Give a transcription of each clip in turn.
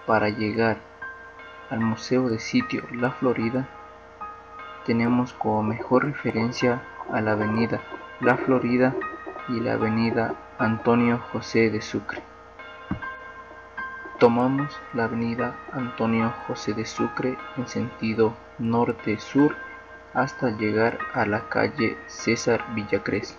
Para llegar al Museo de Sitio La Florida, tenemos como mejor referencia a la avenida La Florida y la avenida Antonio José de Sucre. Tomamos la avenida Antonio José de Sucre en sentido norte-sur hasta llegar a la calle César Villacrés.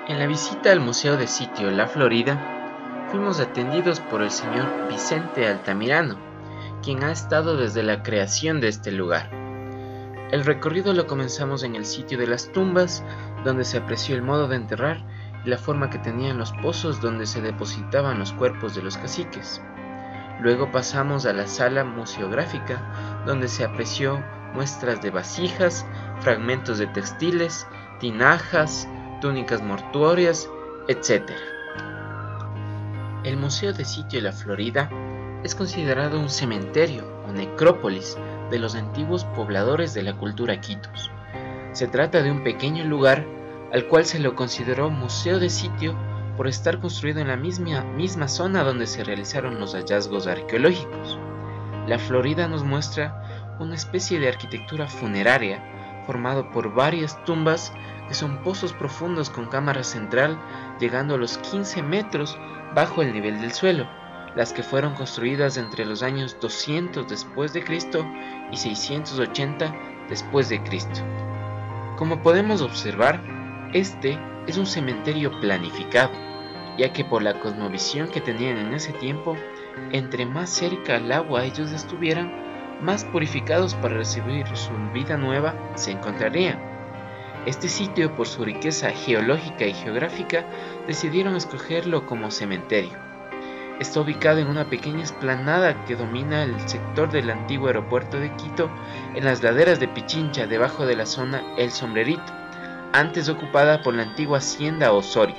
En la visita al Museo de Sitio La Florida, fuimos atendidos por el señor Vicente Altamirano, quien ha estado desde la creación de este lugar. El recorrido lo comenzamos en el sitio de las tumbas, donde se apreció el modo de enterrar y la forma que tenían los pozos donde se depositaban los cuerpos de los caciques. Luego pasamos a la sala museográfica, donde se apreció muestras de vasijas, fragmentos de textiles, tinajas, túnicas mortuorias, etc. El Museo de Sitio La Florida es considerado un cementerio o necrópolis de los antiguos pobladores de la cultura quitus. Se trata de un pequeño lugar al cual se lo consideró museo de sitio por estar construido en la misma zona donde se realizaron los hallazgos arqueológicos. La Florida nos muestra una especie de arquitectura funeraria formado por varias tumbas que son pozos profundos con cámara central llegando a los 15 metros bajo el nivel del suelo, las que fueron construidas entre los años 200 después de Cristo y 680 después de Cristo. Como podemos observar, este es un cementerio planificado, ya que por la cosmovisión que tenían en ese tiempo, entre más cerca al agua ellos estuvieran, más purificados para recibir su vida nueva se encontrarían. Este sitio, por su riqueza geológica y geográfica, decidieron escogerlo como cementerio. Está ubicado en una pequeña explanada que domina el sector del antiguo aeropuerto de Quito, en las laderas de Pichincha, debajo de la zona El Sombrerito, antes ocupada por la antigua hacienda Osorio,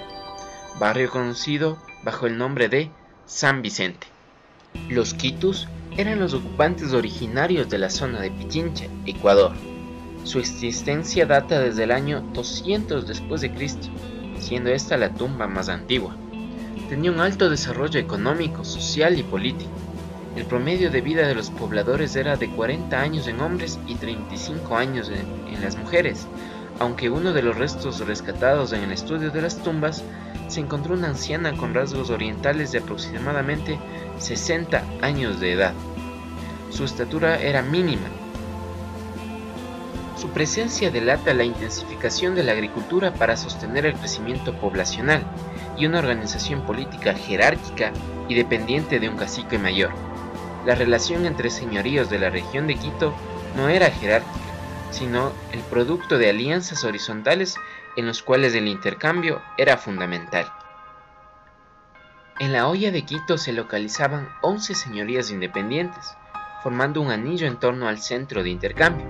barrio conocido bajo el nombre de San Vicente. Los quitus eran los ocupantes originarios de la zona de Pichincha, Ecuador. Su existencia data desde el año 200 después de Cristo, siendo esta la tumba más antigua. Tenía un alto desarrollo económico, social y político. El promedio de vida de los pobladores era de 40 años en hombres y 35 años en las mujeres, aunque uno de los restos rescatados en el estudio de las tumbas se encontró una anciana con rasgos orientales de aproximadamente 60 años de edad. Su estatura era mínima. Su presencia delata la intensificación de la agricultura para sostener el crecimiento poblacional y una organización política jerárquica y dependiente de un cacique mayor. La relación entre señoríos de la región de Quito no era jerárquica, sino el producto de alianzas horizontales en los cuales el intercambio era fundamental. En la Hoya de Quito se localizaban 11 señorías independientes, formando un anillo en torno al centro de intercambio.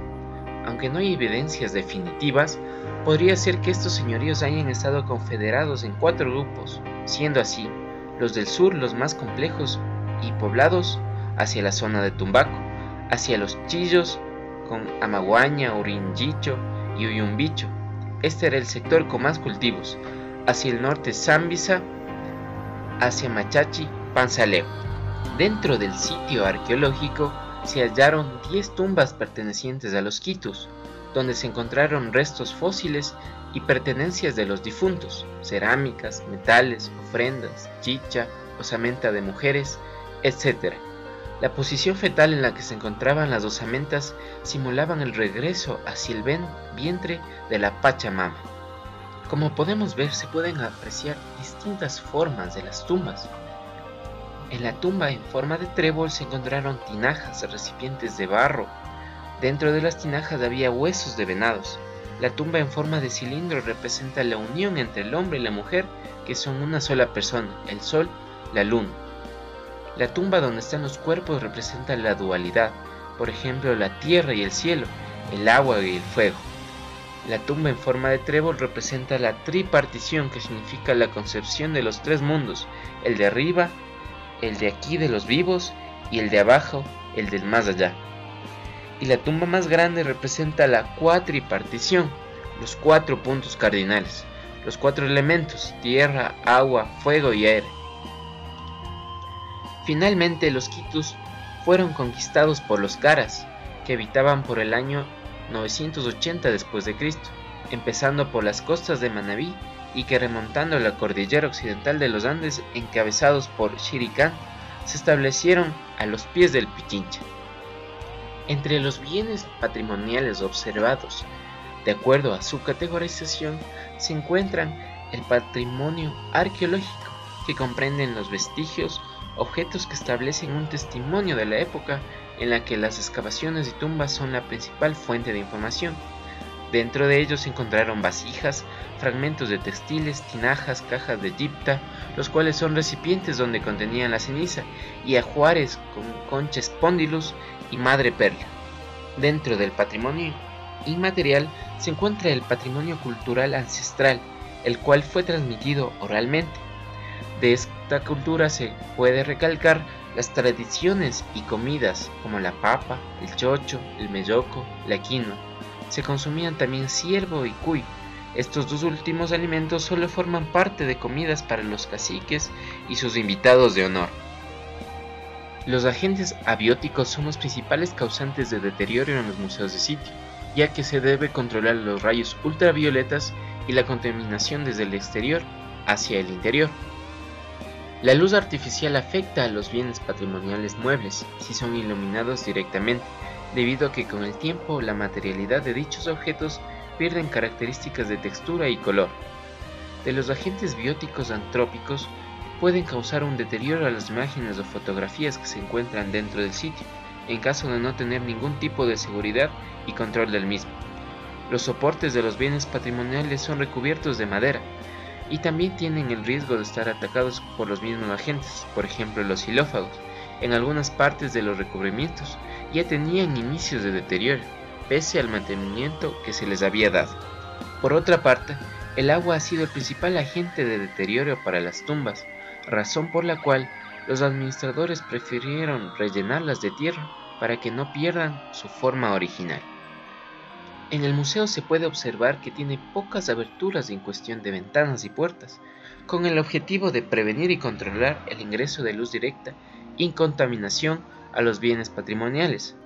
Aunque no hay evidencias definitivas, podría ser que estos señoríos hayan estado confederados en 4 grupos, siendo así los del sur los más complejos y poblados hacia la zona de Tumbaco, hacia los Chillos con Amaguaña, Urinchicho y Uyumbicho. Este era el sector con más cultivos, hacia el norte Zambisa, hacia Machachi, Panzaleo. Dentro del sitio arqueológico se hallaron 10 tumbas pertenecientes a los quitus, donde se encontraron restos fósiles y pertenencias de los difuntos, cerámicas, metales, ofrendas, chicha, osamenta de mujeres, etc. La posición fetal en la que se encontraban las osamentas simulaban el regreso hacia el vientre de la Pachamama. Como podemos ver, se pueden apreciar distintas formas de las tumbas. En la tumba en forma de trébol se encontraron tinajas, recipientes de barro. Dentro de las tinajas había huesos de venados. La tumba en forma de cilindro representa la unión entre el hombre y la mujer, que son una sola persona, el sol, la luna. La tumba donde están los cuerpos representa la dualidad, por ejemplo la tierra y el cielo, el agua y el fuego. La tumba en forma de trébol representa la tripartición, que significa la concepción de los 3 mundos, el de arriba, el de aquí de los vivos y el de abajo, el del más allá. y la tumba más grande representa la cuatripartición, los 4 puntos cardinales, los 4 elementos, tierra, agua, fuego y aire. Finalmente los quitus fueron conquistados por los caras, que habitaban por el año 980 después de Cristo, empezando por las costas de Manabí y que remontando la cordillera occidental de los Andes encabezados por Shiricán, se establecieron a los pies del Pichincha. Entre los bienes patrimoniales observados, de acuerdo a su categorización, se encuentran el patrimonio arqueológico, que comprenden los vestigios, objetos que establecen un testimonio de la época en la que las excavaciones y tumbas son la principal fuente de información. Dentro de ellos se encontraron vasijas, fragmentos de textiles, tinajas, cajas de gipta, los cuales son recipientes donde contenían la ceniza, y ajuares con concha spondylus y madre perla. Dentro del patrimonio inmaterial se encuentra el patrimonio cultural ancestral, el cual fue transmitido oralmente. De esta cultura se puede recalcar las tradiciones y comidas como la papa, el chocho, el melloco, la quinoa. Se consumían también ciervo y cuy. Estos dos últimos alimentos solo forman parte de comidas para los caciques y sus invitados de honor. Los agentes abióticos son los principales causantes de deterioro en los museos de sitio, ya que se debe controlar los rayos ultravioletas y la contaminación desde el exterior hacia el interior. La luz artificial afecta a los bienes patrimoniales muebles si son iluminados directamente, debido a que con el tiempo la materialidad de dichos objetos pierden características de textura y color. De los agentes bióticos antrópicos pueden causar un deterioro a las imágenes o fotografías que se encuentran dentro del sitio, en caso de no tener ningún tipo de seguridad y control del mismo. Los soportes de los bienes patrimoniales son recubiertos de madera, y también tienen el riesgo de estar atacados por los mismos agentes, por ejemplo los xilófagos. En algunas partes de los recubrimientos ya tenían inicios de deterioro, pese al mantenimiento que se les había dado. Por otra parte, el agua ha sido el principal agente de deterioro para las tumbas, razón por la cual los administradores prefirieron rellenarlas de tierra para que no pierdan su forma original. En el museo se puede observar que tiene pocas aberturas en cuestión de ventanas y puertas, con el objetivo de prevenir y controlar el ingreso de luz directa y contaminación a los bienes patrimoniales.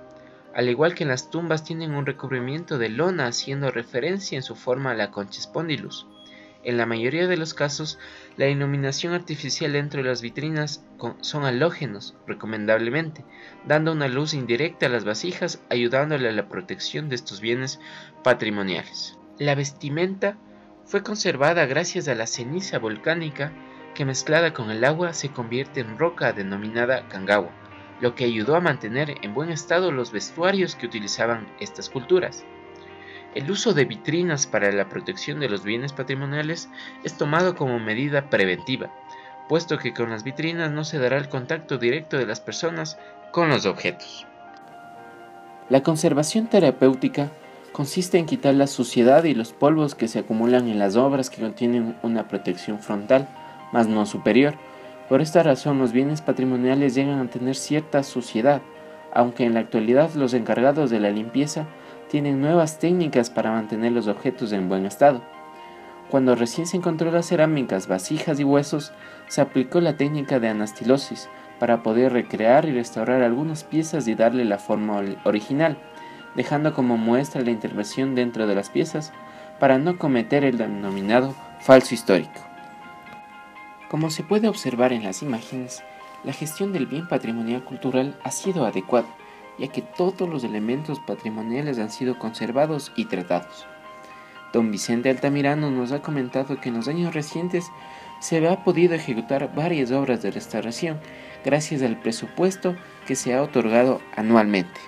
Al igual que en las tumbas tienen un recubrimiento de lona haciendo referencia en su forma a la concha spondylus. En la mayoría de los casos, la iluminación artificial dentro de las vitrinas son halógenos, recomendablemente, dando una luz indirecta a las vasijas, ayudándole a la protección de estos bienes patrimoniales. La vestimenta fue conservada gracias a la ceniza volcánica que mezclada con el agua se convierte en roca denominada cangawa, lo que ayudó a mantener en buen estado los vestuarios que utilizaban estas culturas. El uso de vitrinas para la protección de los bienes patrimoniales es tomado como medida preventiva, puesto que con las vitrinas no se dará el contacto directo de las personas con los objetos. La conservación terapéutica consiste en quitar la suciedad y los polvos que se acumulan en las obras que contienen una protección frontal, mas no superior. Por esta razón los bienes patrimoniales llegan a tener cierta suciedad, aunque en la actualidad los encargados de la limpieza tienen nuevas técnicas para mantener los objetos en buen estado. Cuando recién se encontró las cerámicas, vasijas y huesos, se aplicó la técnica de anastilosis para poder recrear y restaurar algunas piezas y darle la forma original, dejando como muestra la intervención dentro de las piezas para no cometer el denominado falso histórico. Como se puede observar en las imágenes, la gestión del bien patrimonial cultural ha sido adecuada, ya que todos los elementos patrimoniales han sido conservados y tratados. Don Vicente Altamirano nos ha comentado que en los años recientes se ha podido ejecutar varias obras de restauración gracias al presupuesto que se ha otorgado anualmente.